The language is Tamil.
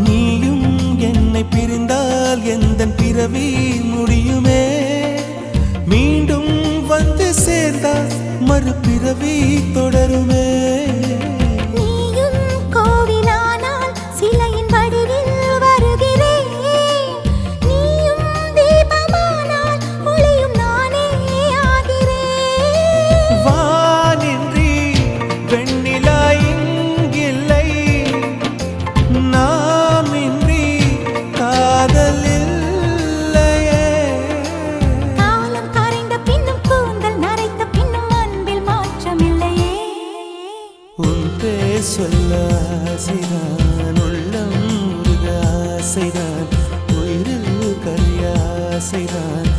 நீயும் என்னை பிரிந்தால் எந்தன் பிறவி முடியுமே. மீண்டும் வந்து சேர்ந்தால் மறுபிறவி தொடருமே. சொல்ல ஆசைதான், உள்ளம் முருக ஆசைதான், உயிரில் கரிய ஆசைதான்.